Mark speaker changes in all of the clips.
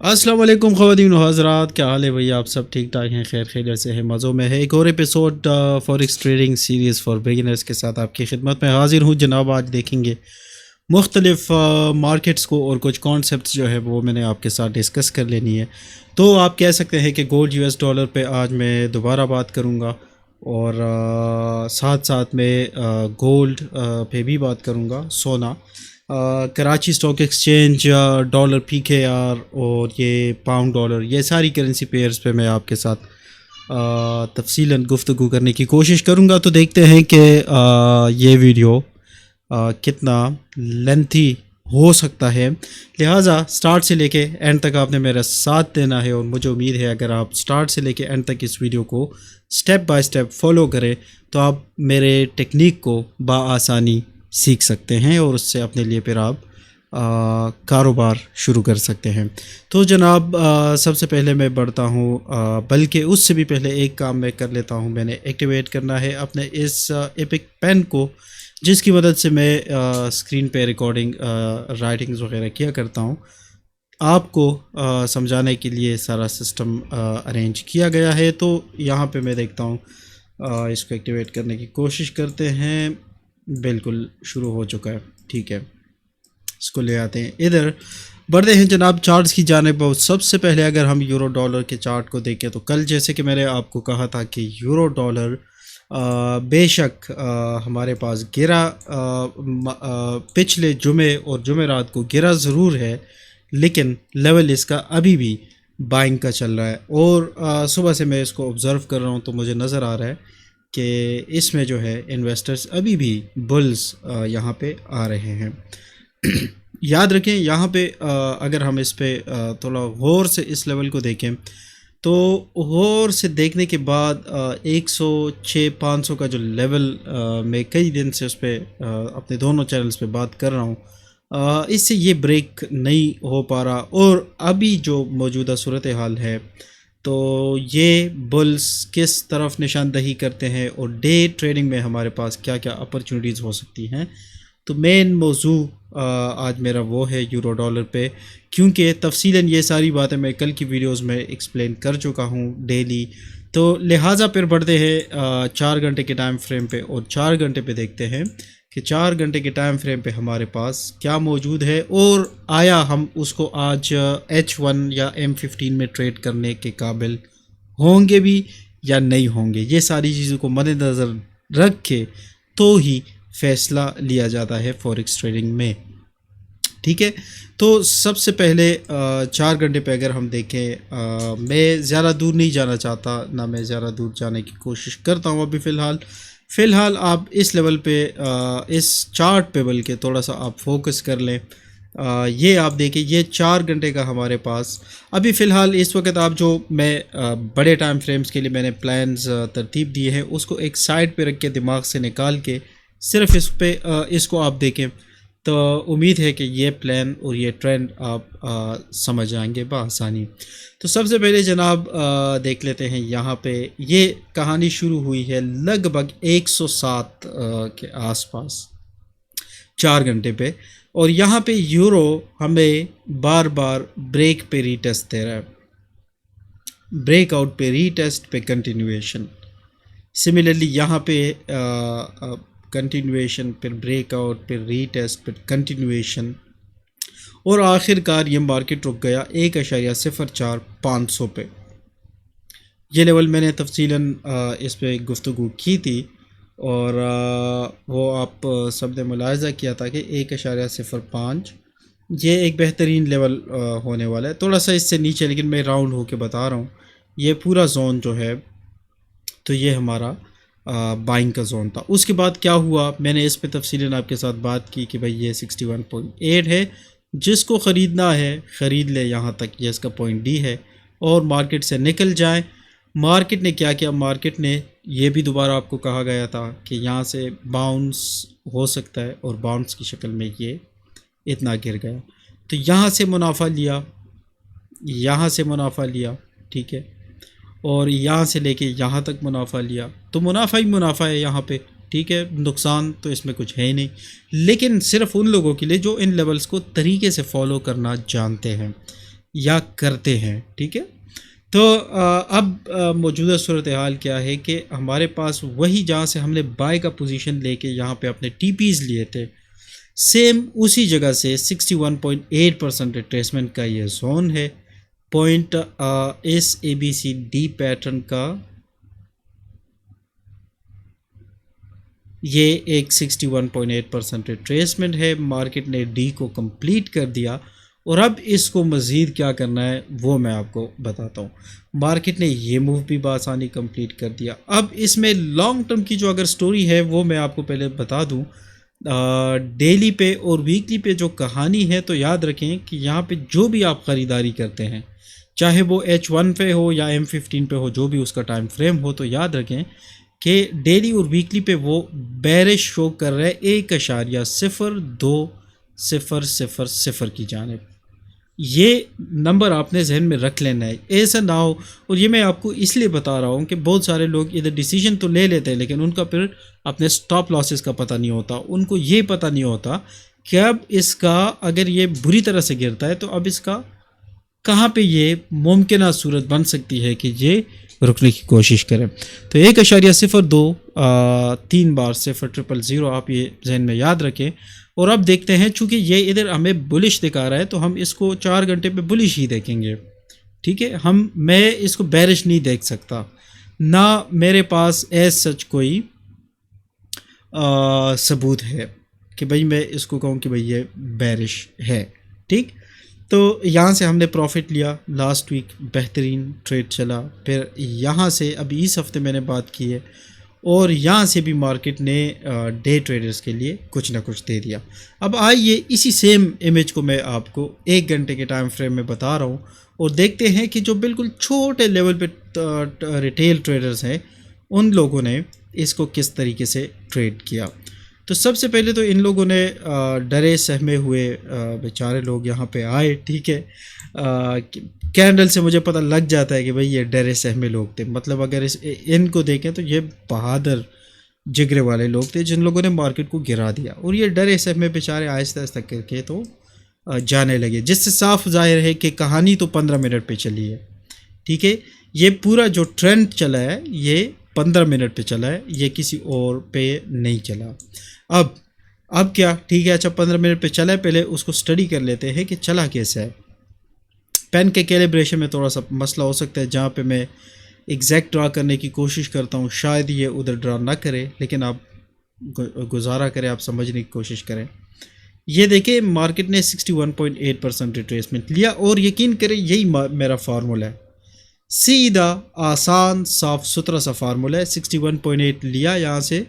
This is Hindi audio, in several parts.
Speaker 1: अस्सलाम वालेकुम ख़वातीन व हज़रात, क्या हाल है भैया? आप सब ठीक ठाक हैं, खैर खैरियत से हैं, मज़ों में है। एक और episode forex trading series for beginners के साथ आपकी खिदमत में हाजिर हूँ जनाब। आज देखेंगे मुख्तलिफ मार्केट्स को और कुछ कॉन्सेप्ट्स जो है वो मैंने आपके साथ डिस्कस कर लेनी है। तो आप कह सकते हैं कि गोल्ड यूएस डॉलर पे आज मैं दोबारा बात करूँगा और साथ साथ में गोल्ड पे भी बात करूँगा। सोना, Karachi stock exchange, dollar PKR और ये पाउंड डॉलर, ये सारी करेंसी पेयर्स पे मैं आपके साथ तफसीलन गुफ्तगू करने की कोशिश करूँगा। तो देखते हैं कि ये वीडियो कितना लेंथी हो सकता है, लिहाजा स्टार्ट से लेके एंड तक आपने मेरा साथ देना है। और मुझे उम्मीद है अगर आप स्टार्ट से लेके एंड तक इस वीडियो को स्टेप बाय स्टेप फॉलो करें तो आप मेरे टेक्निक को बआसानी सीख सकते हैं और उससे अपने लिए फिर आप कारोबार शुरू कर सकते हैं। तो जनाब, सबसे पहले मैं बढ़ता हूँ, बल्कि उससे भी पहले एक काम मैं कर लेता हूँ। मैंने एक्टिवेट करना है अपने इस एपिक पेन को, जिसकी मदद से मैं स्क्रीन पे रिकॉर्डिंग राइटिंग्स वगैरह किया करता हूँ। आपको समझाने के लिए सारा सिस्टम अरेंज किया गया है। तो यहाँ पे मैं देखता हूँ, इसको एक्टिवेट करने की कोशिश करते हैं। बिल्कुल शुरू हो चुका है, ठीक है। इसको ले आते हैं, इधर बढ़ते हैं जनाब चार्ट्स की जानिब। सबसे पहले अगर हम यूरो डॉलर के चार्ट को देखें तो कल जैसे कि मैंने आपको कहा था कि यूरो डॉलर बेशक हमारे पास गिरा, पिछले जुमे और जुमेरात को गिरा ज़रूर है, लेकिन लेवल इसका अभी भी बाइंग का चल रहा है। और सुबह से मैं इसको ऑब्ज़र्व कर रहा हूँ तो मुझे नज़र आ रहा है कि इसमें जो है इन्वेस्टर्स अभी भी बुल्स यहाँ पे आ रहे हैं। याद रखें, यहाँ पे अगर हम इस पे थोड़ा गौर से इस लेवल को देखें तो गौर से देखने के बाद 106-500 का जो लेवल मैं कई दिन से उस पर अपने दोनों चैनल्स पे बात कर रहा हूँ, इससे ये ब्रेक नहीं हो पा रहा। और अभी जो मौजूदा सूरत हाल है तो ये बुल्स किस तरफ निशानदही करते हैं और डे ट्रेडिंग में हमारे पास क्या क्या अपॉर्चुनिटीज़ हो सकती हैं। तो मेन मौजू आज मेरा वो है यूरो डॉलर पे, क्योंकि तफसीलन ये सारी बातें मैं कल की वीडियोस में एक्सप्लेन कर चुका हूँ डेली। तो लिहाजा फिर बढ़ते हैं 4 घंटे के टाइम फ्रेम पे और 4 घंटे पे देखते हैं कि 4 घंटे के टाइम फ्रेम पे हमारे पास क्या मौजूद है और आया हम उसको आज H1 या M15 में ट्रेड करने के काबिल होंगे भी या नहीं होंगे। ये सारी चीज़ों को मद्देनज़र रख के तो ही फ़ैसला लिया जाता है फॉरेक्स ट्रेडिंग में, ठीक है। तो सबसे पहले 4 घंटे पे अगर हम देखें, मैं ज़्यादा दूर नहीं जाना चाहता, ना मैं ज़्यादा दूर जाने की कोशिश करता हूँ अभी फ़िलहाल आप इस लेवल पे, इस चार्ट पे बल्कि थोड़ा सा आप फोकस कर लें। ये आप देखिए, ये 4 घंटे का हमारे पास अभी फ़िलहाल इस वक्त आप जो मैं बड़े टाइम फ्रेम्स के लिए मैंने प्लान्स तरतीब दिए हैं उसको एक साइड पे रख के दिमाग से निकाल के सिर्फ इस पे इसको आप देखें तो उम्मीद है कि ये प्लान और ये ट्रेंड आप समझ आएंगे बआसानी। तो सबसे पहले जनाब देख लेते हैं, यहाँ पे ये कहानी शुरू हुई है लगभग 107 के आसपास 4 घंटे पे, और यहाँ पे यूरो हमें बार बार ब्रेक पे रीटेस्ट दे रहा है, ब्रेकआउट पे रीटेस्ट पे कंटिन्यूएशन। सिमिलरली यहाँ पे कंटिन्यूएशन, फिर ब्रेकआउट, फिर रीटेस्ट, फिर कंटिन्यूएशन, और आखिरकार ये मार्केट रुक गया 1.04-500 पे। ये लेवल मैंने तफसीलन इस पे गुफ्तगू की थी और वो आप सब ने मुलाहजा किया था कि 1.05 ये एक बेहतरीन लेवल होने वाला है। थोड़ा सा इससे नीचे, लेकिन मैं राउंड होके बता रहा हूँ, ये पूरा जोन जो है तो ये हमारा बाइंग का जोन था। उसके बाद क्या हुआ, मैंने इस पे तफसीलन आपके साथ बात की कि भाई ये 61.8 है, जिसको ख़रीदना है ख़रीद ले, यहाँ तक ये इसका पॉइंट डी है, और मार्केट से निकल जाए। मार्केट ने क्या किया, मार्केट ने ये भी दोबारा आपको कहा गया था कि यहाँ से बाउंस हो सकता है, और बाउंस की शक्ल में ये इतना गिर गया। तो यहाँ से मुनाफा लिया, यहाँ से मुनाफा लिया, ठीक है, और यहाँ से लेके यहाँ तक मुनाफा लिया, तो मुनाफा ही मुनाफा है यहाँ पे, ठीक है। नुकसान तो इसमें कुछ है ही नहीं, लेकिन सिर्फ उन लोगों के लिए जो इन लेवल्स को तरीके से फॉलो करना जानते हैं। या करते हैं। ठीक है, तो अब मौजूदा सूरत हाल क्या है कि हमारे पास वही जहाँ से हमने बाय का पोजीशन लेके यहाँ पे अपने टीपीज लिए थे, सेम उसी जगह से 61.8% रिट्रेसमेंट का ये जोन है। पॉइंट इस ABCD पैटर्न का ये एक 61.8% रिट्रेसमेंट है। मार्केट ने डी को कंप्लीट कर दिया और अब इसको मज़ीद क्या करना है वो मैं आपको बताता हूँ। मार्केट ने ये मूव भी बआसानी कंप्लीट कर दिया। अब इसमें लॉन्ग टर्म की जो अगर स्टोरी है वो मैं आपको पहले बता दूँ। डेली पे और वीकली पे जो कहानी है, तो याद रखें कि यहाँ पे जो भी आप ख़रीदारी करते हैं, चाहे वो H1 पे हो या M15 पे हो, जो भी उसका टाइम फ्रेम हो, तो याद रखें कि डेली और वीकली पे वो बेरिश शो कर रहा है 1.0200 की जानिब। ये नंबर आपने जहन में रख लेना है, ऐसा ना हो। और ये मैं आपको इसलिए बता रहा हूँ कि बहुत सारे लोग इधर डिसीजन तो ले लेते हैं लेकिन उनका फिर अपने स्टॉप लॉसेस का पता नहीं होता। उनको ये पता नहीं होता कि अब इसका अगर ये बुरी तरह से गिरता है तो अब इसका कहाँ पे ये मुमकिन सूरत बन सकती है कि ये रुकने की कोशिश करें। तो 1.02 3 बार 0.000 आप ये जहन में याद रखें। और अब देखते हैं, चूँकि ये इधर हमें बुलिश दिखा रहा है तो हम इसको 4 घंटे पे बुलिश ही देखेंगे। ठीक है, मैं इसको बेरिश नहीं देख सकता, ना मेरे पास एज सच कोई सबूत है कि भाई मैं इसको कहूँ कि भाई ये बेरिश है। ठीक, तो यहाँ से हमने प्रॉफिट लिया, लास्ट वीक बेहतरीन ट्रेड चला। फिर यहाँ से अभी इस हफ्ते मैंने बात की है और यहाँ से भी मार्केट ने डे ट्रेडर्स के लिए कुछ ना कुछ दे दिया। अब आइए इसी सेम इमेज को मैं आपको 1 घंटे के टाइम फ्रेम में बता रहा हूँ और देखते हैं कि जो बिल्कुल छोटे लेवल पे रिटेल ट्रेडर्स हैं उन लोगों ने इसको किस तरीके से ट्रेड किया। तो सबसे पहले तो इन लोगों ने डरे सहमे हुए बेचारे लोग यहाँ पे आए। ठीक है, कैंडल से मुझे पता लग जाता है कि भाई ये डरे सहमे लोग थे। मतलब अगर इनको देखें तो ये बहादुर जिगरे वाले लोग थे जिन लोगों ने मार्केट को गिरा दिया और ये डरे सहमे बेचारे आहिस्ता आहिस्ता करके तो जाने लगे, जिससे साफ जाहिर है कि कहानी तो 15 मिनट पे चली है। ठीक है, ये पूरा जो ट्रेंड चला है ये 15 मिनट पे चला है, ये किसी और पे नहीं चला। अब क्या, ठीक है, अच्छा 15 मिनट पे चला है, पहले उसको स्टडी कर लेते हैं कि चला कैसे है। पेन के कैलिब्रेशन में थोड़ा सा मसला हो सकता है, जहाँ पे मैं एग्जैक्ट ड्रा करने की कोशिश करता हूँ शायद ये उधर ड्रा ना करे, लेकिन आप गुजारा करें, आप समझने की कोशिश करें। ये देखिए मार्केट ने 61.8% रिट्रेसमेंट लिया और यकीन करें यही मेरा फार्मूला है, सीधा आसान साफ सुथरा सा फार्मूला है। 61.8 लिया, यहाँ से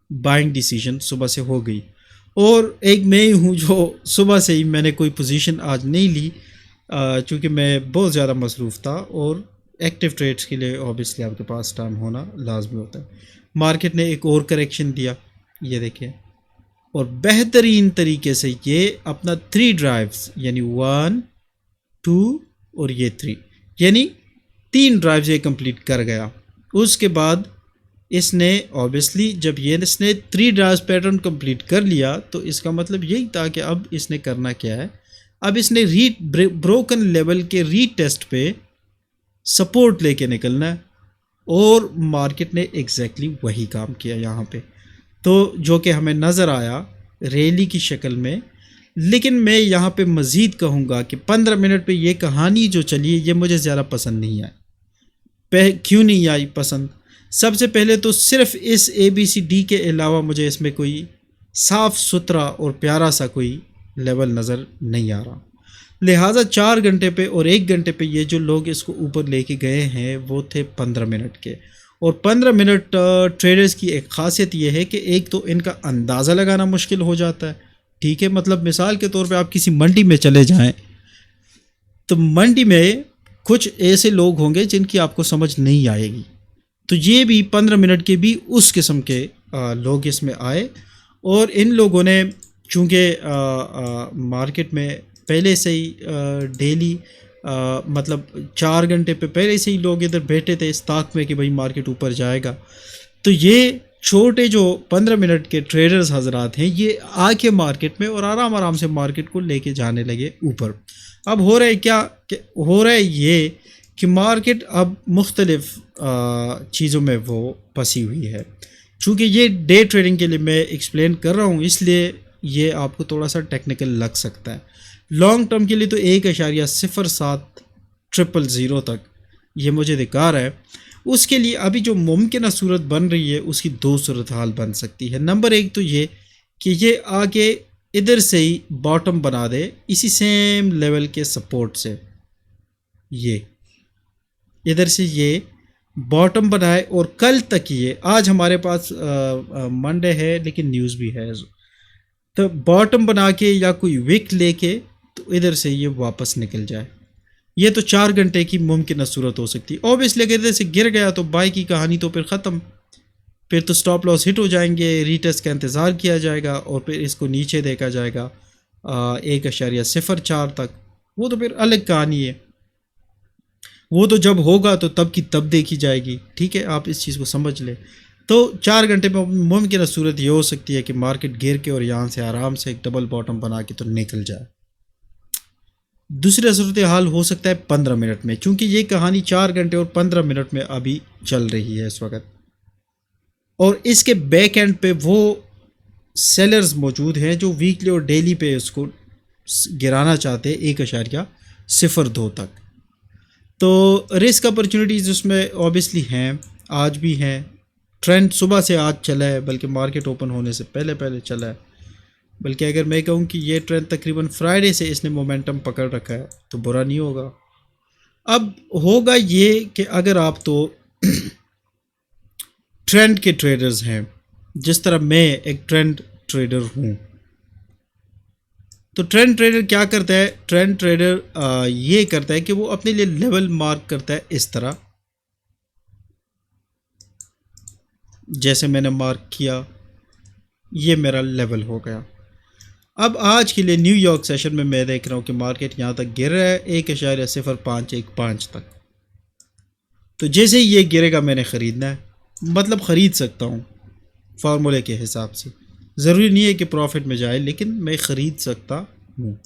Speaker 1: बाइंग डिसीजन सुबह से हो गई। और एक मैं ही हूँ जो सुबह से ही मैंने कोई पोजीशन आज नहीं ली चूँकि मैं बहुत ज़्यादा मसरूफ़ था और एक्टिव ट्रेड्स के लिए ऑब्वियसली आपके पास टाइम होना लाजमी होता है। मार्केट ने एक और करेक्शन दिया, ये देखिए, और बेहतरीन तरीके से ये अपना 3 ड्राइव्स यानी 1 2 और ये 3 यानी 3 ड्राइव्स ये कंप्लीट कर गया। उसके बाद इसने ऑब्वियसली जब ये इसने 3 ड्राइव्स पैटर्न कंप्लीट कर लिया तो इसका मतलब यही था कि अब इसने करना क्या है, अब इसने ब्रोकन लेवल के रीटेस्ट पे सपोर्ट लेके निकलना है। और मार्केट ने एग्जैक्टली वही काम किया यहाँ पे, तो जो कि हमें नज़र आया रैली की शक्ल में। लेकिन मैं यहाँ पे मज़ीद कहूँगा कि 15 मिनट पे ये कहानी जो चली ये मुझे ज़्यादा पसंद नहीं आई। क्यों नहीं आई पसंद? सबसे पहले तो सिर्फ इस ABCD के अलावा मुझे इसमें कोई साफ़ सुथरा और प्यारा सा कोई लेवल नज़र नहीं आ रहा। लिहाजा 4 घंटे पे और 1 घंटे पे ये जो लोग इसको ऊपर लेके गए हैं वो थे 15 मिनट के। और 15 मिनट ट्रेडर्स की एक ख़ासियत ये है कि एक तो इनका अंदाज़ा लगाना मुश्किल हो जाता है। ठीक है, मतलब मिसाल के तौर पे आप किसी मंडी में चले जाएं तो मंडी में कुछ ऐसे लोग होंगे जिनकी आपको समझ नहीं आएगी, तो ये भी 15 मिनट के भी उस किस्म के लोग इसमें आए। और इन लोगों ने चूँकि मार्केट में पहले से ही डेली मतलब 4 घंटे पे पहले से ही लोग इधर बैठे थे इस ताक में कि भाई मार्केट ऊपर जाएगा, तो ये छोटे जो 15 मिनट के ट्रेडर्स हजरात हैं ये आके मार्केट में और आराम आराम से मार्केट को लेके जाने लगे ऊपर। अब हो रहा है क्या कि हो रहा है ये कि मार्केट अब मुख्तलिफ चीज़ों में वो फंसी हुई है। चूँकि ये डे ट्रेडिंग के लिए मैं एक्सप्लेन कर रहा हूँ, इसलिए ये आपको थोड़ा सा टेक्निकल लग सकता है। लॉन्ग टर्म के लिए तो 1.0700 तक ये मुझे दिखा रहा है। उसके लिए अभी जो मुमकिन सूरत बन रही है उसकी दो सूरत हाल बन सकती है। नंबर एक तो ये कि ये आगे इधर से ही बॉटम बना दे इसी सेम लेवल के सपोर्ट से, ये इधर से ये बॉटम बनाए और कल तक ये, आज हमारे पास मंडे है लेकिन न्यूज़ भी है, तो बॉटम बना के या कोई विक लेके तो इधर से ये वापस निकल जाए। ये तो 4 घंटे की मुमकिन सूरत हो सकती है। ऑब्वियसली अगर इधर से गिर गया तो बाई की कहानी तो फिर ख़त्म, फिर तो स्टॉप लॉस हिट हो जाएंगे, रीटेस्ट का इंतज़ार किया जाएगा और फिर इसको नीचे देखा जाएगा 1.04 तक। वो तो फिर अलग कहानी है, वो तो जब होगा तो तब की तब देखी जाएगी। ठीक है, आप इस चीज़ को समझ लें। तो 4 घंटे में मुमकिन सूरत ये हो सकती है कि मार्केट गिर के और यहाँ से आराम से एक डबल बॉटम बना के तो निकल जाए। दूसरा सूरत हाल हो सकता है 15 मिनट में, क्योंकि ये कहानी 4 घंटे और 15 मिनट में अभी चल रही है इस वक्त, और इसके बैक एंड पे वो सेलर्स मौजूद हैं जो वीकली और डेली पे उसको गिराना चाहते हैं 1.02 तक। तो रिस्क अपॉर्चुनिटीज़ उसमें ऑब्वियसली हैं, आज भी हैं। ट्रेंड सुबह से आज चला है, बल्कि मार्केट ओपन होने से पहले पहले चला है। बल्कि अगर मैं कहूँ कि ये ट्रेंड तकरीबन फ्राइडे से इसने मोमेंटम पकड़ रखा है तो बुरा नहीं होगा। अब होगा ये कि अगर आप तो ट्रेंड के ट्रेडर्स हैं, जिस तरह मैं एक ट्रेंड ट्रेडर हूँ, तो ट्रेंड ट्रेडर क्या करता है? ट्रेंड ट्रेडर ये करता है कि वो अपने लिए लेवल मार्क करता है इस तरह, जैसे मैंने मार्क किया, ये मेरा लेवल हो गया। अब आज के लिए न्यूयॉर्क सेशन में मैं देख रहा हूँ कि मार्केट यहाँ तक गिर रहा है 1.0515 तक। तो जैसे ही ये गिरेगा मैंने ख़रीदना है, मतलब ख़रीद सकता हूँ फार्मूले के हिसाब से। ज़रूरी नहीं है कि प्रॉफिट में जाए, लेकिन मैं ख़रीद सकता हूँ।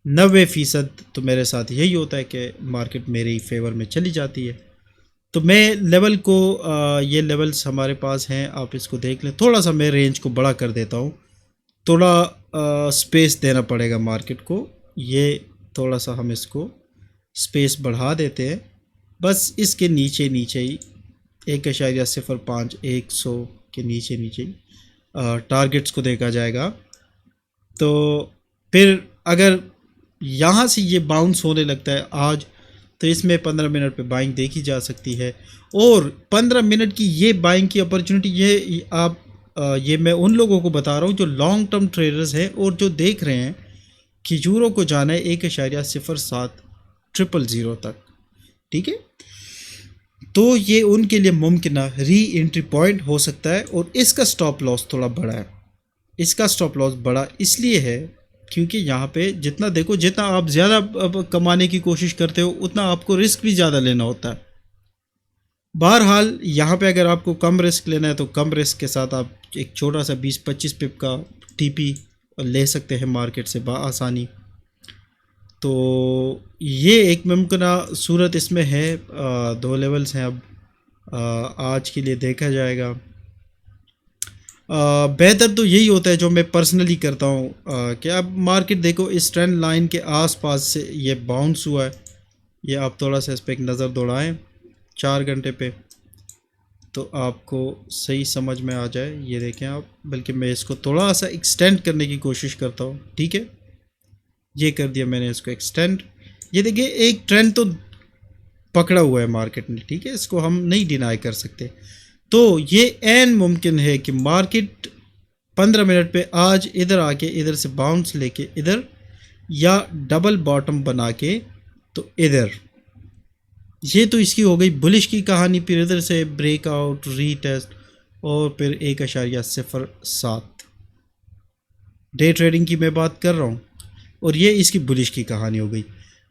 Speaker 1: 90% तो मेरे साथ यही होता है कि मार्केट मेरे ही फेवर में चली जाती है। तो मैं लेवल को ये लेवल्स हमारे पास हैं, आप इसको देख लें। थोड़ा सा मैं रेंज को बड़ा कर देता हूँ, थोड़ा स्पेस देना पड़ेगा मार्केट को। ये थोड़ा सा हम इसको स्पेस बढ़ा देते हैं, बस इसके नीचे नीचे ही 1.05 100 के नीचे नीचे ही टारगेट्स को देखा जाएगा। तो फिर अगर यहाँ से ये बाउंस होने लगता है आज, तो इसमें 15 मिनट पे बाइंग देखी जा सकती है। और 15 मिनट की ये बाइंग की अपॉर्चुनिटी ये मैं उन लोगों को बता रहा हूँ जो लॉन्ग टर्म ट्रेडर्स हैं और जो देख रहे हैं कि यूरो को जाना है 1.0700 तक। ठीक है, तो ये उनके लिए मुमकिन री एंट्री पॉइंट हो सकता है। और इसका स्टॉप लॉस थोड़ा बड़ा है। इसका स्टॉप लॉस बड़ा इसलिए है क्योंकि यहाँ पे जितना देखो, जितना आप ज़्यादा कमाने की कोशिश करते हो उतना आपको रिस्क भी ज़्यादा लेना होता है। बहरहाल यहाँ पे अगर आपको कम रिस्क लेना है तो कम रिस्क के साथ आप एक छोटा सा 20-25 पिप का टीपी ले सकते हैं मार्केट से आसानी। तो ये एक मुमकिन सूरत इसमें है। दो लेवल्स हैं। अब आज के लिए देखा जाएगा। बेहतर तो यही होता है जो मैं पर्सनली करता हूँ कि अब मार्केट देखो इस ट्रेंड लाइन के आसपास से ये बाउंस हुआ है। ये आप थोड़ा सा इस पर एक नज़र दौड़ाएं 4 घंटे पे, तो आपको सही समझ में आ जाए। ये देखें आप, बल्कि मैं इसको थोड़ा सा एक्सटेंड करने की कोशिश करता हूँ। ठीक है, ये कर दिया मैंने इसको एक्सटेंड। ये देखिए एक ट्रेंड तो पकड़ा हुआ है मार्केट ने। ठीक है, इसको हम नहीं डिनाई कर सकते। तो ये एन मुमकिन है कि मार्केट 15 मिनट पे आज इधर आके इधर से बाउंस लेके इधर, या डबल बॉटम बना के तो इधर। ये तो इसकी हो गई बुलिश की कहानी। फिर इधर से ब्रेकआउट, रीटेस्ट और फिर 1.07 डे ट्रेडिंग की मैं बात कर रहा हूँ, और ये इसकी बुलिश की कहानी हो गई।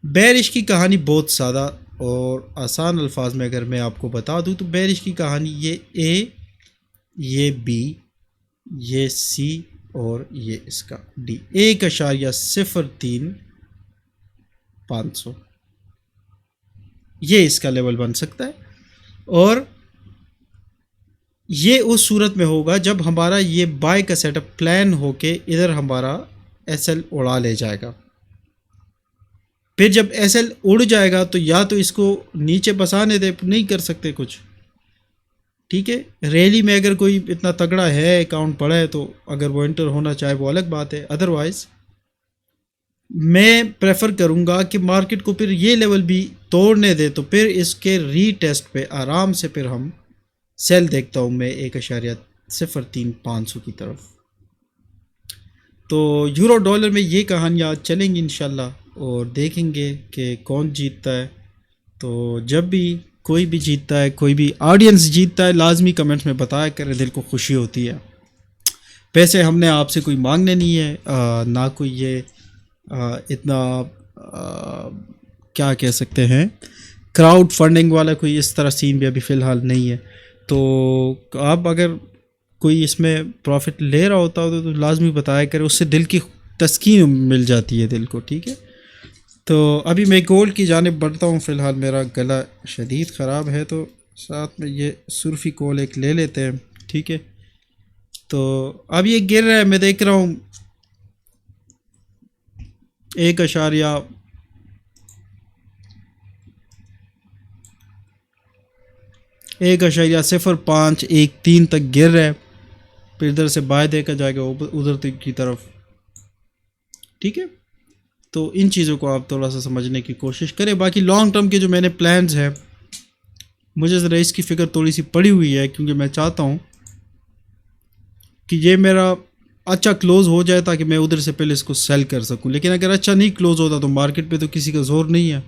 Speaker 1: बेरिश की कहानी बहुत सादा और आसान अल्फाज में अगर मैं आपको बता दूं तो बेरिश की कहानी ये ए, ये बी, ये सी और ये इसका डी। 1.03 500, ये इसका लेवल बन सकता है। और ये उस सूरत में होगा जब हमारा ये बाय का सेटअप प्लान होके इधर हमारा एसएल उड़ा ले जाएगा। फिर जब एसएल उड़ जाएगा तो या तो इसको नीचे बसाने दे, नहीं कर सकते कुछ, ठीक है। रैली में अगर कोई इतना तगड़ा है, अकाउंट पड़ा है, तो अगर वो एंटर होना चाहे वो अलग बात है। अदरवाइज मैं प्रेफर करूँगा कि मार्केट को फिर ये लेवल भी तोड़ने दे, तो फिर इसके रीटेस्ट पे आराम से फिर हम सेल देखता हूँ मैं 1.03 500 की तरफ। तो यूरो डॉलर में ये कहानियाँ चलेंगी इंशाल्लाह, और देखेंगे कि कौन जीतता है। तो जब भी कोई भी जीतता है, कोई भी ऑडियंस जीतता है, लाजमी कमेंट्स में बताया करें, दिल को खुशी होती है। पैसे हमने आपसे कोई मांगने नहीं है, ना कोई ये इतना क्या कह सकते हैं, क्राउड फंडिंग वाला कोई इस तरह सीन भी अभी फ़िलहाल नहीं है। तो आप अगर कोई इसमें प्रॉफिट ले रहा होता हो तो लाजमी बताया करें, उससे दिल की तस्कीन मिल जाती है दिल को, ठीक है। तो अभी मैं गोल्ड की जानिब बढ़ता हूँ। फ़िलहाल मेरा गला शदीद ख़राब है, तो साथ में ये सुर्फ़ी कोल एक ले लेते हैं, ठीक है। तो अब ये गिर रहा है, मैं देख रहा हूँ 1.0513 तक गिर रहा है। फिर इधर से बाय देखा जाएगा उधर तक की तरफ, ठीक है। तो इन चीज़ों को आप थोड़ा सा समझने की कोशिश करें। बाकी लॉन्ग टर्म के जो मैंने प्लान्स हैं, मुझे ज़रा इसकी फ़िक्र थोड़ी सी पड़ी हुई है, क्योंकि मैं चाहता हूँ कि ये मेरा अच्छा क्लोज़ हो जाए ताकि मैं उधर से पहले इसको सेल कर सकूँ। लेकिन अगर अच्छा नहीं क्लोज़ होता तो मार्केट पे तो किसी का ज़ोर नहीं है,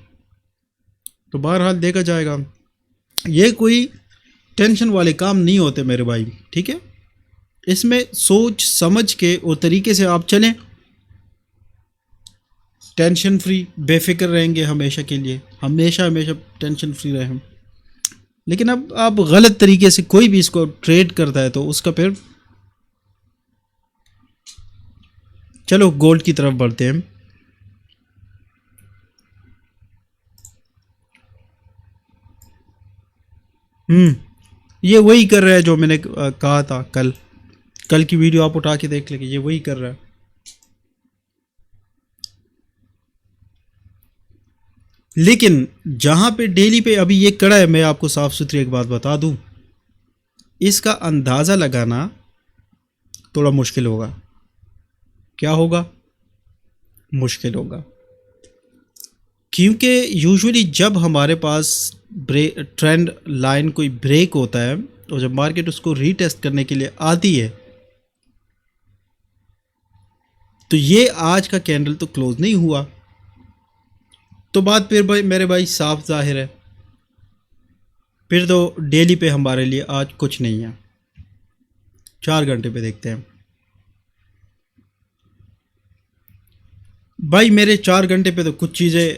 Speaker 1: तो बहरहाल देखा जाएगा। ये कोई टेंशन वाले काम नहीं होते मेरे भाई, ठीक है। इसमें सोच समझ के और तरीके से आप चलें, टेंशन फ्री बेफिक्र रहेंगे हमेशा के लिए, हमेशा हमेशा टेंशन फ्री रहें। लेकिन अब आप गलत तरीके से कोई भी इसको ट्रेड करता है तो उसका फिर, चलो गोल्ड की तरफ बढ़ते हैं। ये वही कर रहा है जो मैंने कहा था कल की वीडियो आप उठा के देख लेंगे, ये वही कर रहा है। लेकिन जहां पे डेली पे अभी ये कड़ा है, मैं आपको साफ सुथरी एक बात बता दूं, इसका अंदाज़ा लगाना थोड़ा मुश्किल होगा। क्या होगा? मुश्किल होगा, क्योंकि यूजुअली जब हमारे पास ट्रेंड लाइन कोई ब्रेक होता है और जब मार्केट उसको रीटेस्ट करने के लिए आती है, तो ये आज का कैंडल तो क्लोज नहीं हुआ, तो बात फिर भाई मेरे भाई साफ जाहिर है, फिर तो डेली पे हमारे लिए आज कुछ नहीं है। 4 घंटे पे देखते हैं भाई, मेरे 4 घंटे पे तो कुछ चीज़ें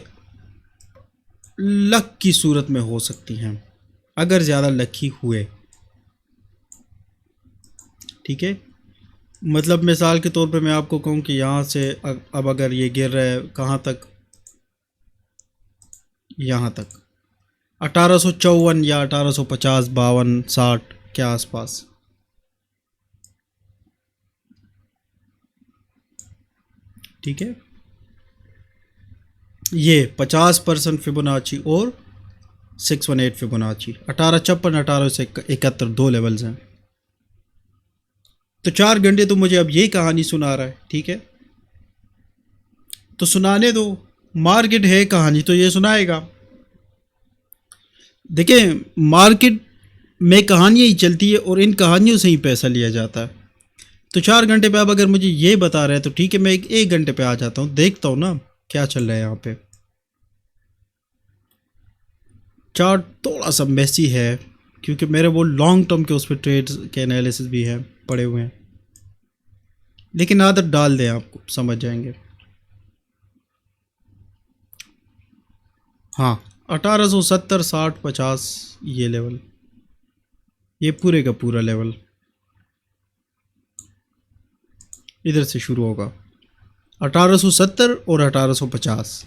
Speaker 1: लक की सूरत में हो सकती हैं, अगर ज़्यादा लकी हुए, ठीक है। मतलब मिसाल के तौर पे मैं आपको कहूँ कि यहाँ से अब अगर ये गिर रहा है कहाँ तक, यहाँ तक 1854 या 1850 52 60 के आसपास, ठीक है। ये 50% फिबोनाची और 618 फिबोनाची, 1856 1871 दो लेवल्स हैं। तो 4 घंटे तो मुझे अब यही कहानी सुना रहा है, ठीक है। तो सुनाने दो, मार्केट है कहानी तो ये सुनाएगा। देखें, मार्केट में कहानियाँ ही चलती है और इन कहानियों से ही पैसा लिया जाता है। तो 4 घंटे पे अब अगर मुझे ये बता रहे हैं तो ठीक है, मैं एक घंटे पे आ जाता हूँ, देखता हूँ ना क्या चल रहा है यहाँ पे। चार्ट थोड़ा सा मैसी है क्योंकि मेरे वो लॉन्ग टर्म के उस पर ट्रेड्स के एनालिसिस भी हैं पड़े हुए हैं, लेकिन आदत डाल दें आपको समझ जाएंगे। हाँ, 1870 60 50 ये लेवल, ये पूरे का पूरा लेवल इधर से शुरू होगा, 1870 और 1850।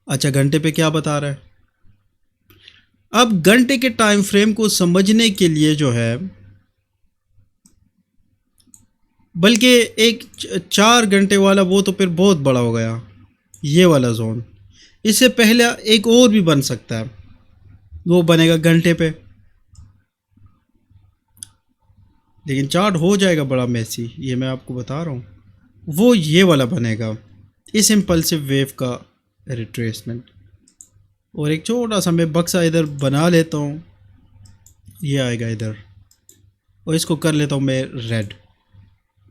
Speaker 1: अच्छा, घंटे पे क्या बता रहा है? अब घंटे के टाइम फ्रेम को समझने के लिए जो है, बल्कि एक 4 घंटे वाला वो तो फिर बहुत बड़ा हो गया, ये वाला जोन। इससे पहले एक और भी बन सकता है, वो बनेगा घंटे पे, लेकिन चार्ट हो जाएगा बड़ा मैसी, ये मैं आपको बता रहा हूँ। वो ये वाला बनेगा, इस इम्पल्सिव वेव का रिट्रेसमेंट। और एक छोटा सा मैं बक्सा इधर बना लेता हूँ, ये आएगा इधर, और इसको कर लेता हूँ मैं रेड।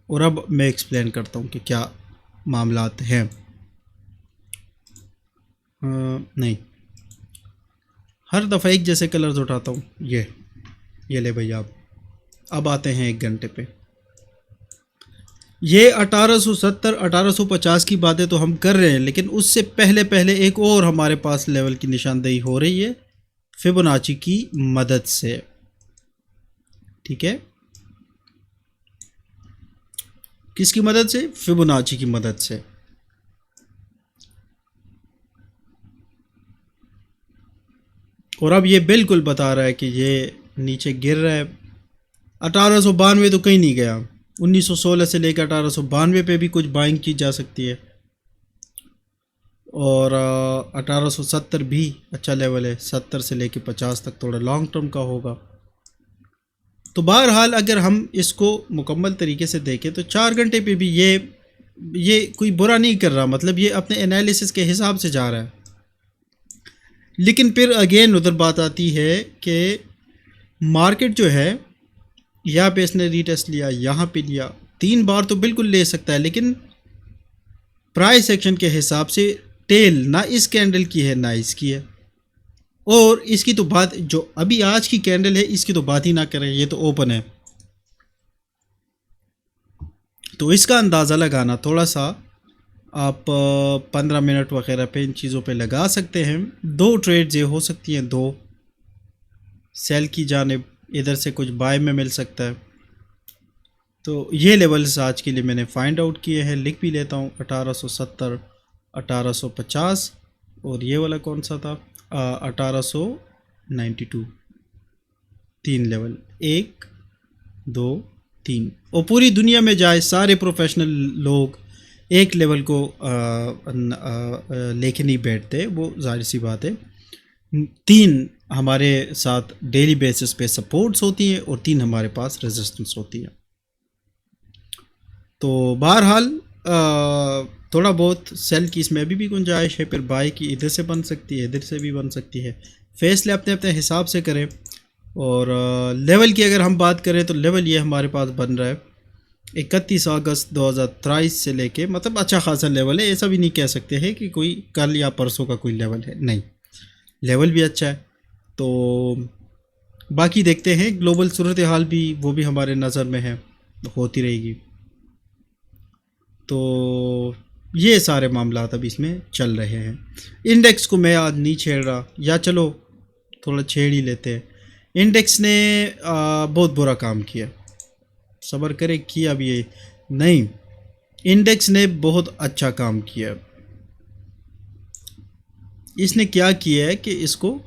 Speaker 1: और अब मैं एक्सप्लेन करता हूँ कि क्या मामलात हैं। नहीं, हर दफ़ा एक जैसे कलर्स उठाता हूँ। ये ले भैया, आप अब आते हैं 1 घंटे पे। ये 1870 1850 की बातें तो हम कर रहे हैं, लेकिन उससे पहले पहले एक और हमारे पास लेवल की निशानदेही हो रही है फिबोनाची की मदद से। ठीक है, किसकी मदद से? फिबोनाची की मदद से। और अब ये बिल्कुल बता रहा है कि ये नीचे गिर रहा है। 1892 तो कहीं नहीं गया, 1916 से लेकर 1892 पे भी कुछ बाइंग की जा सकती है। और 1870 भी अच्छा लेवल है, 70 से लेकर 50 तक थोड़ा लॉन्ग टर्म का होगा। तो बहरहाल अगर हम इसको मुकम्मल तरीके से देखें तो 4 घंटे पे भी ये कोई बुरा नहीं कर रहा, मतलब ये अपने एनालिसिस के हिसाब से जा रहा है। लेकिन फिर अगेन उधर बात आती है कि मार्केट जो है, यहाँ पे इसने रीटेस्ट लिया, यहाँ पे लिया, 3 बार तो बिल्कुल ले सकता है, लेकिन प्राइस एक्शन के हिसाब से टेल ना इस कैंडल की है ना इसकी है। और इसकी तो बात, जो अभी आज की कैंडल है इसकी तो बात ही ना करें, ये तो ओपन है। तो इसका अंदाज़ा लगाना थोड़ा सा आप 15 मिनट वगैरह पे इन चीज़ों पे लगा सकते हैं। 2 ट्रेड्स ये हो सकती हैं, 2 सेल की जानिब, इधर से कुछ बाय में मिल सकता है। तो ये लेवल्स आज के लिए मैंने फाइंड आउट किए हैं, लिख भी लेता हूँ। 1870 1850, और ये वाला कौन सा था? 1892। 3 लेवल, 1 2 3। और पूरी दुनिया में जाए सारे प्रोफेशनल लोग एक लेवल को लेके नहीं बैठते, वो जाहिर सी बात है। 3 हमारे साथ डेली बेसिस पे सपोर्ट्स होती हैं और 3 हमारे पास रेजिस्टेंस होती है। तो बहरहाल थोड़ा बहुत सेल की इसमें अभी भी गुंजाइश है, फिर बाय की इधर से बन सकती है, इधर से भी बन सकती है। फैसले अपने अपने हिसाब से करें। और लेवल की अगर हम बात करें तो लेवल ये हमारे पास बन रहा है 31 अगस्त 2023 से लेके, मतलब अच्छा खासा लेवल है। ऐसा भी नहीं कह सकते हैं कि कोई कल या परसों का कोई लेवल है, नहीं, लेवल भी अच्छा है। तो बाकी देखते हैं, ग्लोबल सूरत हाल भी वो भी हमारे नज़र में है, होती रहेगी। तो ये सारे मामलात अभी इसमें चल रहे हैं। इंडेक्स को मैं आज नहीं छेड़ रहा, या चलो थोड़ा छेड़ ही लेते हैं। इंडेक्स ने बहुत बुरा काम किया, सब्र करे, किया भी ये नहीं, इंडेक्स ने बहुत अच्छा काम किया। इसने क्या किया है कि इसको,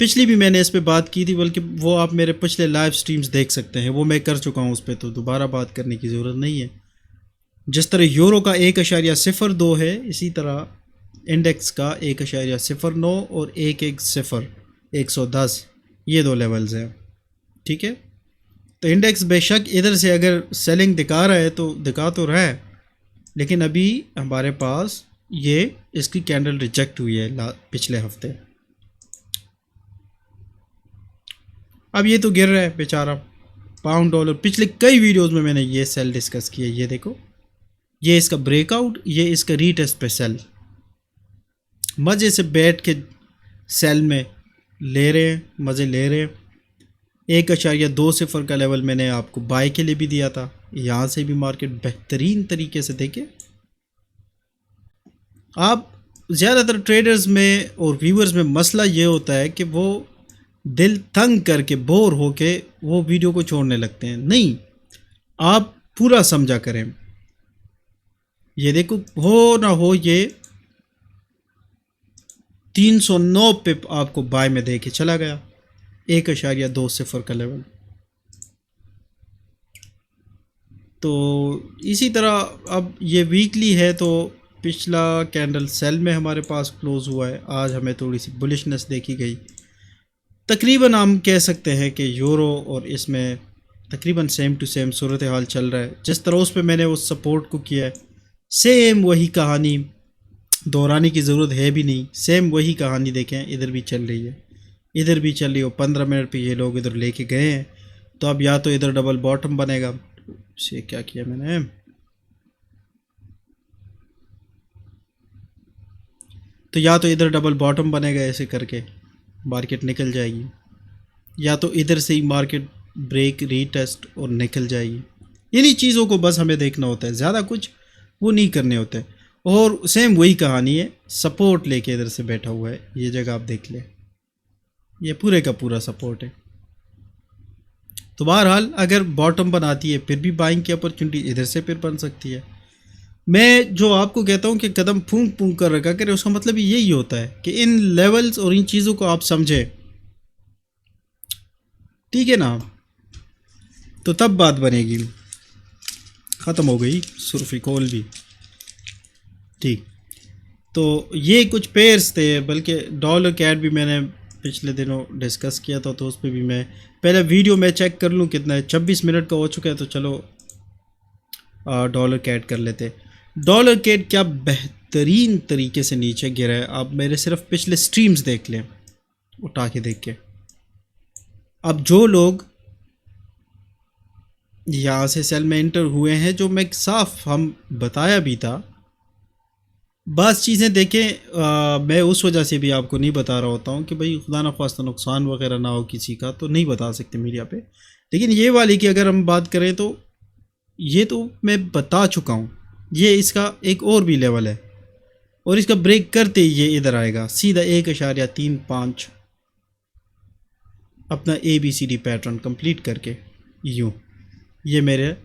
Speaker 1: पिछली भी मैंने इस पे बात की थी, बल्कि वो आप मेरे पिछले लाइव स्ट्रीम्स देख सकते हैं, वो मैं कर चुका हूँ उस पर, तो दोबारा बात करने की ज़रूरत नहीं है। जिस तरह यूरो का 1.02 है, इसी तरह इंडेक्स का 1.09 और 110, ये 2 लेवल्स हैं। ठीक है, तो इंडेक्स बेशक इधर से अगर सेलिंग दिखा रहा है तो दिखा तो रहा है, लेकिन अभी हमारे पास ये इसकी कैंडल रिजेक्ट हुई है पिछले हफ्ते। अब ये तो गिर रहा है बेचारा, पाउंड डॉलर। पिछले कई वीडियोस में मैंने ये सेल डिस्कस किया, ये देखो, ये इसका ब्रेकआउट, ये इसका रीटेस्ट पे सेल। मज़े से बैठ के सेल में ले रहे हैं, मज़े ले रहे हैं। 1.20 का लेवल मैंने आपको बाय के लिए भी दिया था, यहाँ से भी मार्केट बेहतरीन तरीके से देखे। आप ज़्यादातर ट्रेडर्स में और व्यूअर्स में मसला ये होता है कि वो दिल तंग करके बोर होके वो वीडियो को छोड़ने लगते हैं। नहीं, आप पूरा समझा करें। ये देखो, हो ना हो, ये 309 पिप आपको बाय में दे के चला गया, 1.20 का लेवल। तो इसी तरह अब ये वीकली है, तो पिछला कैंडल सेल में हमारे पास क्लोज हुआ है। आज हमें थोड़ी सी बुलिशनेस देखी गई। तकरीबन हम कह सकते हैं कि यूरो और इसमें तकरीबन सेम टू सेम सूरत हाल चल रहा है। जिस तरह उस पे मैंने उस सपोर्ट को किया है, सेम वही कहानी, दोहराने की ज़रूरत है भी नहीं। सेम वही कहानी देखें, इधर भी चल रही है, इधर भी चल रही हो। 15 मिनट पे ये लोग इधर लेके गए हैं, तो अब या तो इधर डबल बॉटम बनेगा। से क्या किया मैंने, तो या तो इधर डबल बॉटम बनेगा, ऐसे करके मार्केट निकल जाएगी, या तो इधर से ही मार्केट ब्रेक रीटेस्ट और निकल जाएगी। इन्हीं चीज़ों को बस हमें देखना होता है, ज़्यादा कुछ वो नहीं करने होते। और सेम वही कहानी है, सपोर्ट लेके इधर से बैठा हुआ है। ये जगह आप देख लें, ये पूरे का पूरा सपोर्ट है। तो बहरहाल अगर बॉटम बनाती है फिर भी बाइंग की अपॉर्चुनिटी इधर से फिर बन सकती है। मैं जो आपको कहता हूँ कि कदम फूंक फूंक कर रखा करें, उसका मतलब यही होता है कि इन लेवल्स और इन चीज़ों को आप समझें, ठीक है ना, तो तब बात बनेगी। ख़त्म हो गई सुरफी कॉल भी, ठीक। तो ये कुछ पेयर्स थे, बल्कि डॉलर कैट भी मैंने पिछले दिनों डिस्कस किया था, तो उस पर भी मैं पहले वीडियो में चेक कर लूँ कितना है। 26 मिनट का हो चुका है, तो चलो डॉलर कैट कर लेते। डॉलर कैट क्या बेहतरीन तरीके से नीचे गिरा है। आप मेरे सिर्फ पिछले स्ट्रीम्स देख लें, उठा के देख के। अब जो लोग यहाँ से सेल में एंटर हुए हैं, जो मैं साफ हम बताया भी था, बस चीज़ें देखें। मैं उस वजह से भी आपको नहीं बता रहा होता हूँ कि भाई खुदा न ख्वास्ता नुकसान वगैरह ना हो किसी का, तो नहीं बता सकते मीडिया पे। लेकिन ये वाली की अगर हम बात करें, तो ये तो मैं बता चुका हूँ। ये इसका एक और भी लेवल है, और इसका ब्रेक करते ही ये इधर आएगा सीधा 1.35 अपना ABCD पैटर्न कंप्लीट करके। यूँ ये मेरे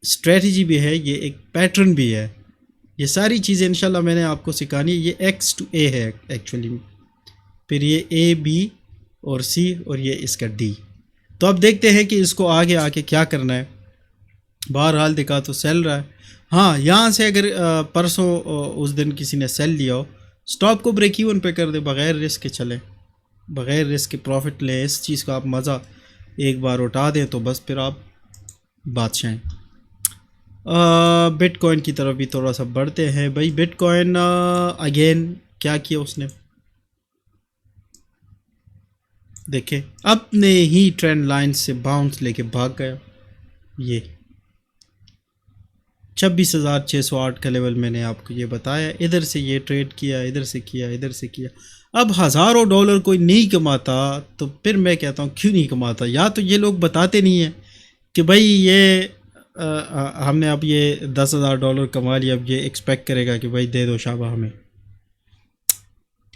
Speaker 1: स्ट्रेटजी भी है, ये एक पैटर्न भी है। ये सारी चीज़ें इंशाल्लाह मैंने आपको सिखानी है। ये X to A है एक्चुअली, फिर ये A B और C, और ये इसका D। तो अब देखते हैं कि इसको आगे आके क्या करना है। बहरहाल दिखा तो सेल रहा है। हाँ, यहाँ से अगर परसों उस दिन किसी ने सेल लिया हो, स्टॉप को ब्रेक इवन पे कर दे, बग़ैर रिस्क के चले, बग़ैर रिस्क के प्रॉफिट लें। इस चीज़ का आप मज़ा एक बार उठा दें तो बस फिर आप बादशाह हैं। बिटकॉइन की तरफ भी थोड़ा सा बढ़ते हैं भाई। बिटकॉइन अगेन क्या किया उसने, देखें, अपने ही ट्रेंड लाइन से बाउंस लेके भाग गया। ये 26,608 का लेवल मैंने आपको ये बताया। इधर से ये ट्रेड किया, इधर से किया, इधर से किया। अब हज़ारों डॉलर कोई नहीं कमाता, तो फिर मैं कहता हूँ क्यों नहीं कमाता। या तो ये लोग बताते नहीं हैं कि भाई ये हमने अब ये $10,000 कमा लिया, अब ये एक्सपेक्ट करेगा कि भाई दे दो शाबा हमें।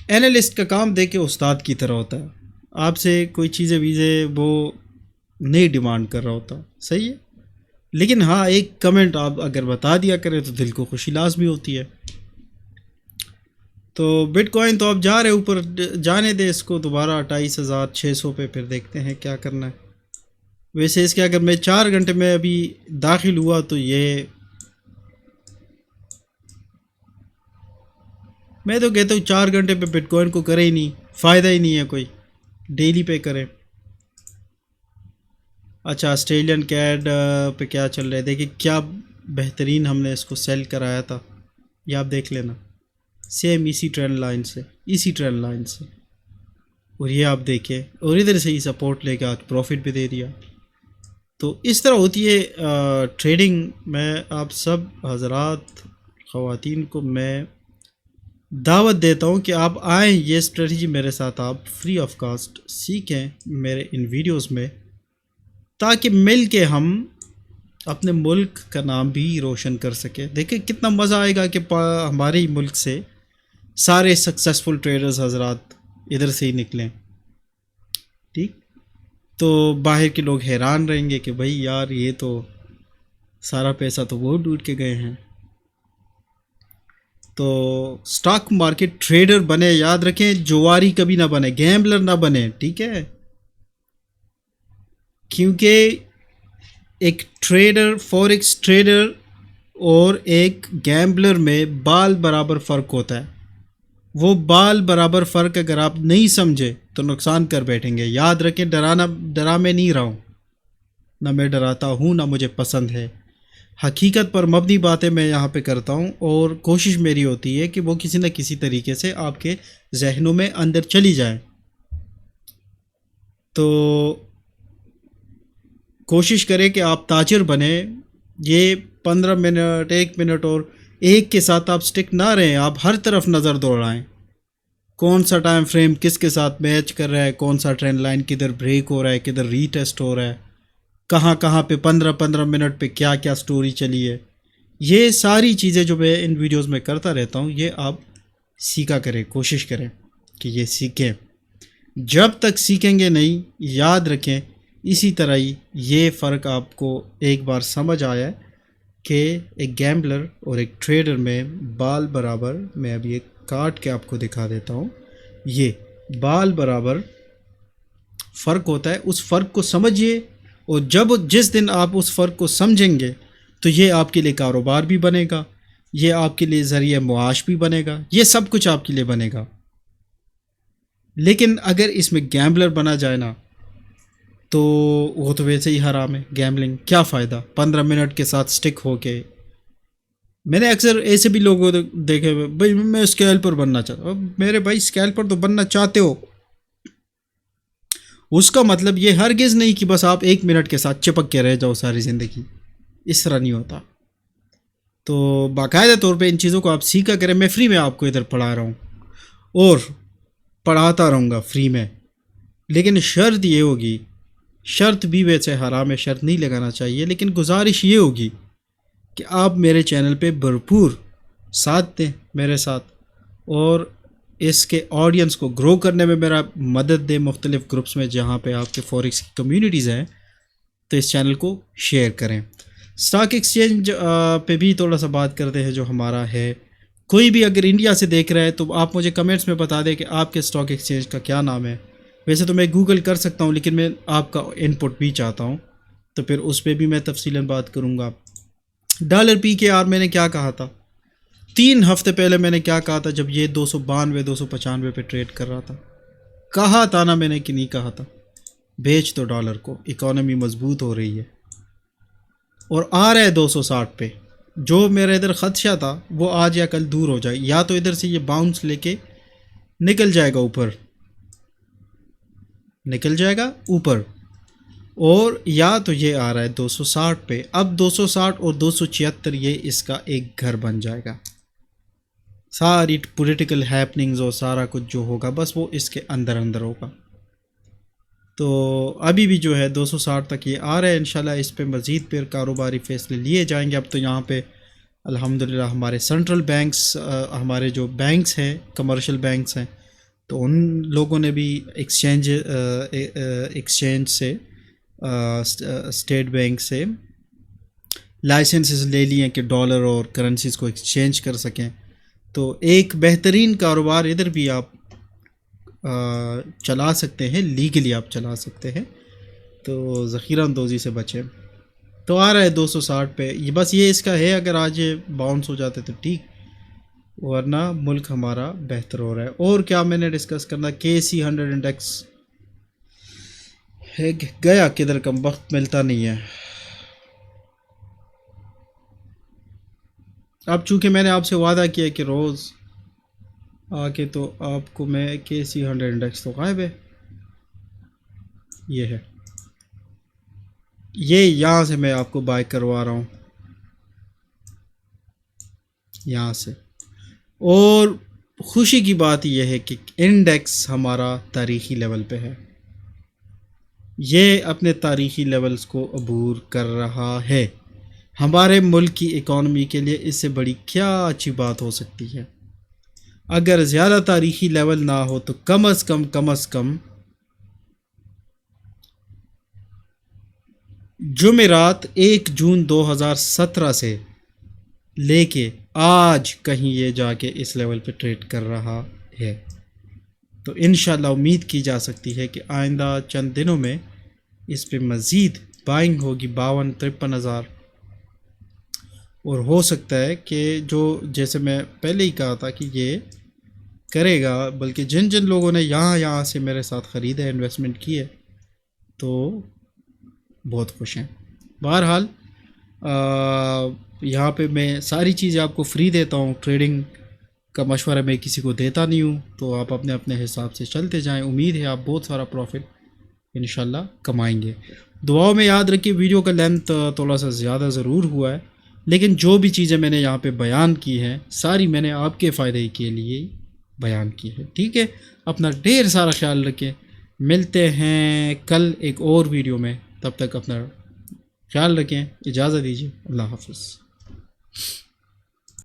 Speaker 1: एनालिस्ट का काम देखे उस्ताद की तरह होता है, आपसे कोई चीज़ें वीज़ें वो नहीं डिमांड कर रहा होता, सही है। लेकिन हाँ, एक कमेंट आप अगर बता दिया करें तो दिल को खुशी लाजमी होती है। तो बिटकॉइन तो अब जा रहे ऊपर, जाने दे इसको दोबारा 28,600 पे, फिर देखते हैं क्या करना है। वैसे इसके अगर मैं 4 घंटे में अभी दाखिल हुआ, तो ये मैं तो कहता हूँ 4 घंटे पे बिटकॉइन को करे ही नहीं, फ़ायदा ही नहीं है कोई, डेली पे करें। अच्छा, ऑस्ट्रेलियन कैड पे क्या चल रहा है, देखिए क्या बेहतरीन हमने इसको सेल कराया था, ये आप देख लेना। सेम इसी ट्रेंड लाइन से, इसी ट्रेंड लाइन से, और ये आप देखिए, और इधर से ही सपोर्ट लेके आज प्रॉफिट भी दे दिया। तो इस तरह होती है ट्रेडिंग। मैं आप सब हजरात ख़वातीन को मैं दावत देता हूँ कि आप आएँ, ये स्ट्रेटजी मेरे साथ आप फ्री ऑफ कास्ट सीखें मेरे इन वीडियोस में, ताकि मिल के हम अपने मुल्क का नाम भी रोशन कर सकें। देखिए कितना मज़ा आएगा कि हमारे ही मुल्क से सारे सक्सेसफुल ट्रेडर्स हजरात इधर से ही निकलें, ठीक। तो बाहर के लोग हैरान रहेंगे कि भाई यार ये तो सारा पैसा तो वो डूब के गए हैं। तो स्टॉक मार्केट ट्रेडर बने, याद रखें, जुआरी कभी ना बने, गैम्बलर ना बने, ठीक है। क्योंकि एक ट्रेडर, फॉरेक्स ट्रेडर और एक गैम्बलर में बाल बराबर फ़र्क होता है। वो बाल बराबर फ़र्क अगर आप नहीं समझे तो नुकसान कर बैठेंगे। याद रखें, डरा मैं नहीं रहा हूँ, ना मैं डराता हूँ, ना मुझे पसंद है। हकीकत पर मबनी बातें मैं यहाँ पे करता हूँ और कोशिश मेरी होती है कि वो किसी न किसी तरीके से आपके जहनों में अंदर चली जाए। तो कोशिश करें कि आप ताजिर बने। ये 15 मिनट, 1 मिनट और एक के साथ आप स्टिक ना रहें, आप हर तरफ नज़र दौड़ाएं। कौन सा टाइम फ्रेम किसके साथ मैच कर रहा है, कौन सा ट्रेंड लाइन किधर ब्रेक हो रहा है, किधर रीटेस्ट हो रहा है, कहाँ कहाँ पे 15-15 मिनट पे क्या क्या स्टोरी चली है। ये सारी चीज़ें जो मैं इन वीडियोस में करता रहता हूँ, ये आप सीखा करें, कोशिश करें कि ये सीखें। जब तक सीखेंगे नहीं, याद रखें, इसी तरह ही ये फ़र्क आपको एक बार समझ आया है कि एक गैम्बलर और एक ट्रेडर में बाल बराबर, मैं अभी एक काट के आपको दिखा देता हूँ, ये बाल बराबर फ़र्क होता है। उस फ़र्क को समझिए, और जब जिस दिन आप उस फ़र्क को समझेंगे तो ये आपके लिए कारोबार भी बनेगा, ये आपके लिए ज़रिए मुआश भी बनेगा, ये सब कुछ आपके लिए बनेगा। लेकिन अगर इसमें गैम्बलर बना जाए ना, तो वो तो वैसे ही हराम है। गैम्बलिंग क्या फ़ायदा 15 मिनट के साथ स्टिक होके। मैंने अक्सर ऐसे भी लोगों को देखे हुए, भाई मैं स्कैल्पर बनना चाहता हूँ। मेरे भाई, स्कैल्पर तो बनना चाहते हो, उसका मतलब ये हरगिज़ नहीं कि बस आप 1 मिनट के साथ चिपक के रह जाओ सारी ज़िंदगी। इस तरह नहीं होता। तो बाकायदा तौर पे इन चीज़ों को आप सीखा करें। मैं फ्री में आपको इधर पढ़ा रहा हूँ और पढ़ाता रहूँगा फ्री में। लेकिन शर्त ये होगी, शर्त भी वैसे हराम है, शर्त नहीं लगाना चाहिए, लेकिन गुजारिश ये होगी कि आप मेरे चैनल पे भरपूर साथ दें मेरे साथ, और इसके ऑडियंस को ग्रो करने में मेरा मदद दें मुख्तलिफ़ ग्रुप्स में जहाँ पे आपके फॉरेक्स की कम्युनिटीज़ हैं। तो इस चैनल को शेयर करें। स्टॉक एक्सचेंज पे भी थोड़ा सा बात करते हैं जो हमारा है। कोई भी अगर इंडिया से देख रहा है तो आप मुझे कमेंट्स में बता दें कि आपके स्टॉक एक्सचेंज का क्या नाम है। वैसे तो मैं गूगल कर सकता हूँ, लेकिन मैं आपका इनपुट भी चाहता हूँ, तो फिर उस पर भी मैं तफसीलन बात करूँगा। डॉलर पी के आर मैंने क्या कहा था 3 हफ्ते पहले, मैंने क्या कहा था जब ये 292-295 पे ट्रेड कर रहा था? कहा था ना मैंने कि नहीं कहा था? बेच दो डॉलर को, इकोनॉमी मजबूत हो रही है, और आ रहा है 260 पे। जो मेरा इधर खदशा था वो आज या कल दूर हो जाए, या तो इधर से ये बाउंस लेके निकल जाएगा ऊपर, निकल जाएगा ऊपर, और या तो ये आ रहा है 260 पे। अब 260 और 276, ये इसका एक घर बन जाएगा। सारी पॉलिटिकल हैपनिंग्स और सारा कुछ जो होगा बस वो इसके अंदर अंदर होगा। तो अभी भी जो है 260 तक ये आ रहा है। इंशाल्लाह इस पे मज़ीद फिर कारोबारी फ़ैसले लिए जाएंगे। अब तो यहाँ पे अल्हम्दुलिल्लाह हमारे सेंट्रल बैंक्स, हमारे जो बैंक्स हैं, कमर्शियल बैंक्स हैं, तो उन लोगों ने भी एक्सचेंज से, स्टेट बैंक से लाइसेंसेस ले लिए कि डॉलर और करेंसीज़ को एक्सचेंज कर सकें। तो एक बेहतरीन कारोबार इधर भी आप चला सकते हैं, लीगली आप चला सकते हैं। तो ज़ख़ीरा अंदोज़ी से बचें। तो आ रहा है 260 पे, ये बस ये इसका है। अगर आज ये बाउंस हो जाते तो ठीक, वरना मुल्क हमारा बेहतर हो रहा है। और क्या मैंने डिस्कस करना, KC100 इंडेक्स है गया किधर, कम वक्त मिलता नहीं है। अब चूँकि मैंने आपसे वादा किया कि रोज़ आके तो आपको मैं KC100 इंडेक्स तो गायब है, ये है, ये यहाँ से मैं आपको बाय करवा रहा हूँ, यहाँ से। और खुशी की बात यह है कि इंडेक्स हमारा तारीख़ी लेवल पे है, ये अपने तारीख़ी लेवल्स को अबूर कर रहा है। हमारे मुल्क की इकॉनमी के लिए इससे बड़ी क्या अच्छी बात हो सकती है। अगर ज़्यादा तारीख़ी लेवल ना हो तो कम अज़ कम जुमेरात 1 जून 2017 से लेके आज कहीं ये जाके इस लेवल पे ट्रेड कर रहा है। तो इंशाल्लाह उम्मीद की जा सकती है कि आइंदा चंद दिनों में इस पे मज़ीद बाइंग होगी 52-53 हज़ार। और हो सकता है कि जो, जैसे मैं पहले ही कहा था कि ये करेगा, बल्कि जिन जिन लोगों ने यहाँ से मेरे साथ ख़रीदा है, इन्वेस्टमेंट की है, तो बहुत खुश हैं। बहरहाल यहाँ पे मैं सारी चीज़ें आपको फ्री देता हूँ, ट्रेडिंग का मशवरा मैं किसी को देता नहीं हूँ, तो आप अपने अपने हिसाब से चलते जाएं। उम्मीद है आप बहुत सारा प्रॉफिट इंशाल्लाह कमाएंगे। दुआओं में याद रखिए, वीडियो का लेंथ थोड़ा सा ज़्यादा ज़रूर हुआ है, लेकिन जो भी चीज़ें मैंने यहाँ पे बयान की हैं सारी मैंने आपके फ़ायदे के लिए बयान की है। ठीक है, अपना ढेर सारा ख्याल रखें। मिलते हैं कल एक और वीडियो में, तब तक अपना ख्याल रखें। इजाज़त दीजिए, अल्लाह हाफ़िज़।